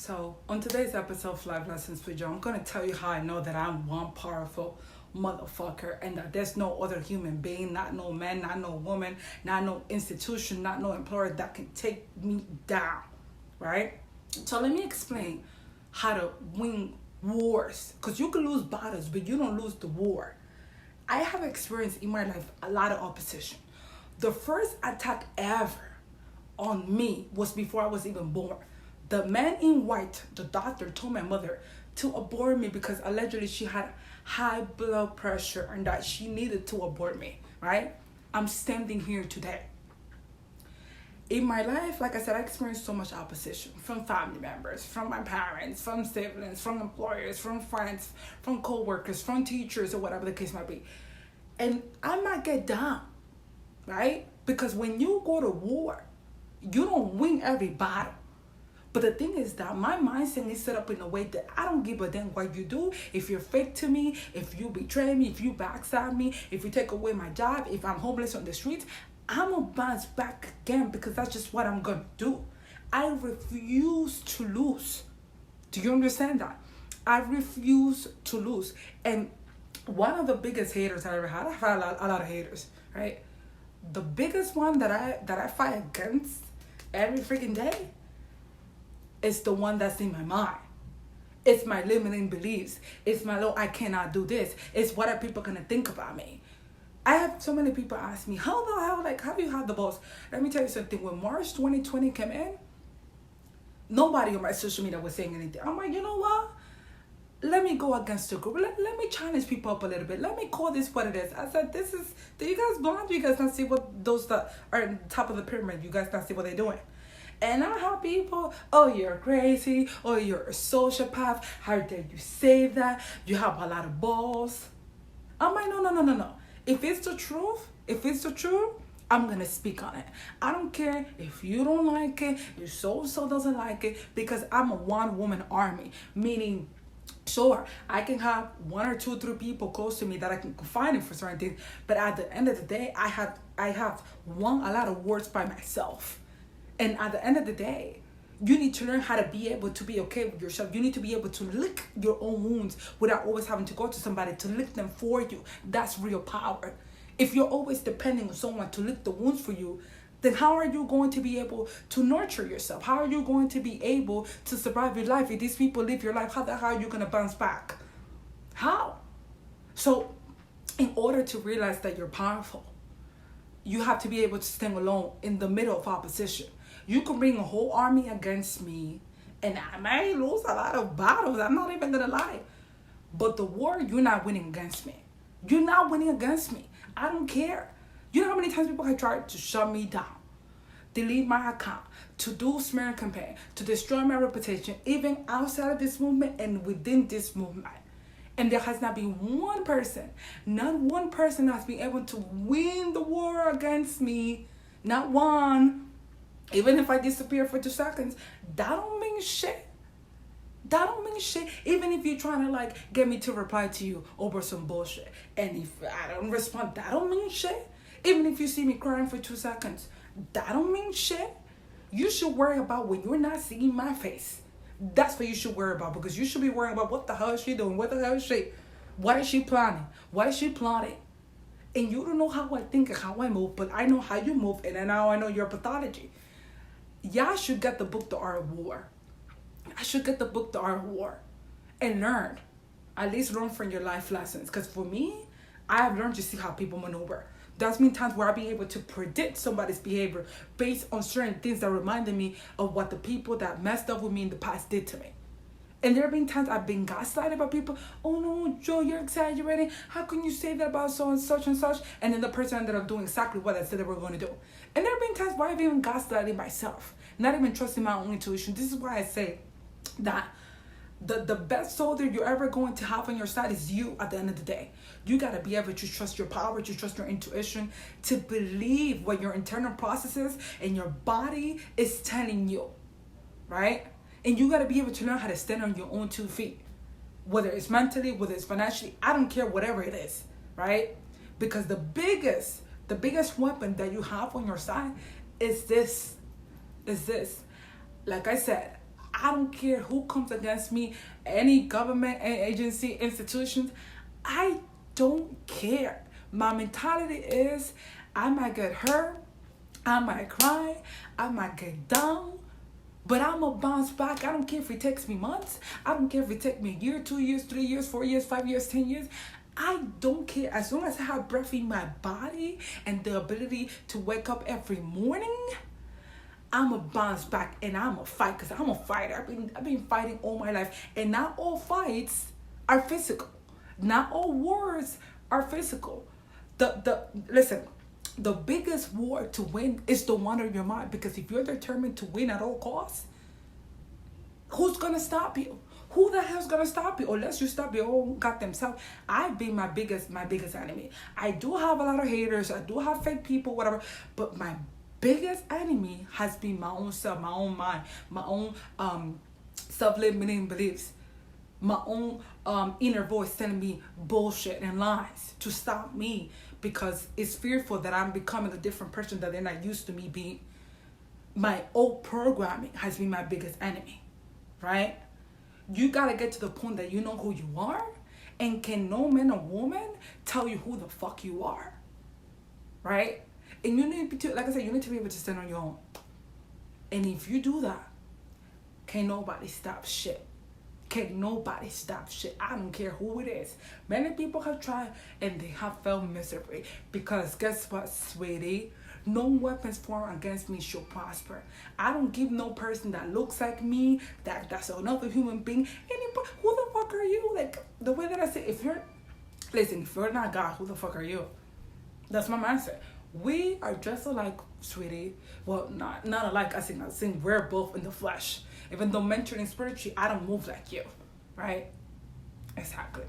So, on today's episode of Life Lessons with Jo, I'm going to tell you how I know that I'm one powerful motherfucker and that there's no other human being, not no man, not no woman, not no institution, not no employer that can take me down, right? So, let me explain how to win wars, because you can lose battles, but you don't lose the war. I have experienced in my life a lot of opposition. The first attack ever on me was before I was even born. The man in white, the doctor, told my mother to abort me because allegedly she had high blood pressure and that she needed to abort me, right? I'm standing here today. In my life, like I said, I experienced so much opposition from family members, from my parents, from siblings, from employers, from friends, from co-workers, from teachers, or whatever the case might be. And I might get down, right? Because when you go to war, you don't win every battle. But the thing is that my mindset is set up in a way that I don't give a damn what you do. If you're fake to me, if you betray me, if you backstab me, if you take away my job, if I'm homeless on the streets, I'm going to bounce back again because that's just what I'm going to do. I refuse to lose. Do you understand that? I refuse to lose. And one of the biggest haters I ever had, I've had a lot of haters, right? The biggest one that I fight against every freaking day, it's the one that's in my mind. It's my limiting beliefs. It's my, I cannot do this. It's what are people going to think about me? I have so many people ask me, how the hell, how do you have the balls? Let me tell you something. When March 2020 came in, nobody on my social media was saying anything. I'm like, you know what? Let me go against the group. Let me challenge people up a little bit. Let me call this what it is. I said, do you guys blind? Do you guys not see what those that are on top of the pyramid? You guys not see what they're doing? And I have people, oh, you're crazy. Oh, you're a sociopath. How dare you say that? You have a lot of balls. I'm like, no. If it's the truth, I'm going to speak on it. I don't care if you don't like it, your so-so doesn't like it, because I'm a one-woman army, meaning, sure, I can have 1 or 2, 3 people close to me that I can confide in for certain things, but at the end of the day, I have won a lot of wars by myself. And at the end of the day, you need to learn how to be able to be okay with yourself. You need to be able to lick your own wounds without always having to go to somebody to lick them for you. That's real power. If you're always depending on someone to lick the wounds for you, then how are you going to be able to nurture yourself? How are you going to be able to survive your life? If these people live your life, how the hell are you going to bounce back? How? So, in order to realize that you're powerful, you have to be able to stand alone in the middle of opposition. You can bring a whole army against me, and I may lose a lot of battles. I'm not even going to lie. But the war, you're not winning against me. You're not winning against me. I don't care. You know how many times people have tried to shut me down, delete my account, to do smear campaign, to destroy my reputation, even outside of this movement and within this movement. And there has not been one person, not one person that's been able to win the war against me. Not one. Even if I disappear for 2 seconds, that don't mean shit. That don't mean shit. Even if you're trying to get me to reply to you over some bullshit. And if I don't respond, that don't mean shit. Even if you see me crying for 2 seconds, that don't mean shit. You should worry about when you're not seeing my face. That's what you should worry about, because you should be worrying about what the hell is she doing? What the hell is she? What is she planning? What is she plotting? And you don't know how I think and how I move, but I know how you move, and now I know your pathology. Y'all should get the book, The Art of War. I should get the book, The Art of War, and learn. At least learn from your life lessons. Because for me, I have learned to see how people maneuver. There's been times where I've been able to predict somebody's behavior based on certain things that reminded me of what the people that messed up with me in the past did to me. And there have been times I've been gaslighted by people. Oh no, Jo, you're exaggerating. How can you say that about so and such and such? And then the person ended up doing exactly what I said they were going to do. And there have been times where I've even gaslighted myself, not even trusting my own intuition. This is why I say that the best soldier you're ever going to have on your side is you at the end of the day. You got to be able to trust your power, to trust your intuition, to believe what your internal processes and your body is telling you, right? And you got to be able to learn how to stand on your own 2 feet, whether it's mentally, whether it's financially, I don't care, whatever it is, right? Because the biggest weapon that you have on your side is this. Like I said, I don't care who comes against me, any government, any agency, institutions. I don't care. My mentality is I might get hurt, I might cry, I might get down, but I'm going to bounce back. I don't care if it takes me months. I don't care if it takes me a year, 2 years, 3 years, 4 years, 5 years, 10 years. I don't care. As long as I have breath in my body and the ability to wake up every morning, I'm going to bounce back and I'm going to fight, because I'm a fighter. I've been fighting all my life. And not all fights are physical. Not all wars are physical. Listen, the biggest war to win is the one in your mind. Because if you're determined to win at all costs, who's going to stop you? Who the hell's going to stop you? Unless you stop your own goddamn self. I've been my biggest enemy. I do have a lot of haters. I do have fake people, whatever. But my biggest enemy has been my own self, my own mind, my own self-limiting beliefs, my own inner voice telling me bullshit and lies to stop me, because it's fearful that I'm becoming a different person that they're not used to me being. My old programming has been my biggest enemy, right? You got to get to the point that you know who you are, and can no man or woman tell you who the fuck you are, right? And you need to, like I said, you need to be able to stand on your own. And if you do that, can't nobody stop shit. Can't nobody stop shit. I don't care who it is. Many people have tried and they have failed miserably. Because guess what, sweetie? No weapons formed against me shall prosper. I don't give no person that looks like me, that's another human being. Who the fuck are you? Like, the way that I say, if you're not God, who the fuck are you? That's my mindset. We are just alike, sweetie. Well, not alike. I think we're both in the flesh. Even though mentally and spiritually, I don't move like you, right? Exactly.